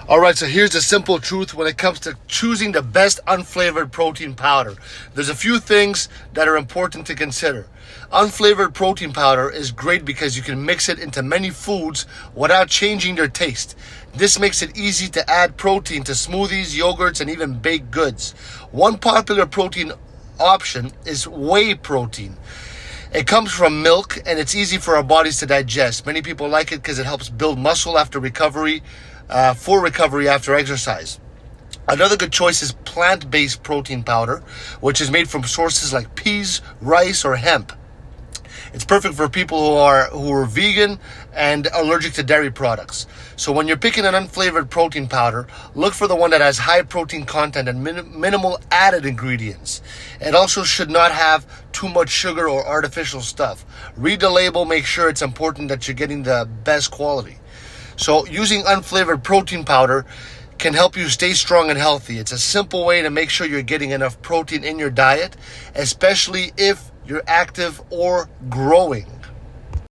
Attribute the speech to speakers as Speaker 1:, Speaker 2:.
Speaker 1: All right, so here's the simple truth when it comes to choosing the best unflavored protein powder. There's a few things that are important to consider. Unflavored protein powder is great because you can mix it into many foods without changing their taste. This makes it easy to add protein to smoothies, yogurts, and even baked goods. One popular protein option is whey protein. It comes from milk and it's easy for our bodies to digest. Many people like it because it helps build muscle after recovery, for recovery after exercise. Another good choice is plant-based protein powder, which is made from sources like peas, rice, or hemp. It's perfect for people who are vegan and allergic to dairy products. So when you're picking an unflavored protein powder, look for the one that has high protein content and minimal added ingredients. It also should not have too much sugar or artificial stuff. Read the label, make sure it's important that you're getting the best quality. So using unflavored protein powder can help you stay strong and healthy. It's a simple way to make sure you're getting enough protein in your diet, especially if you're active or growing.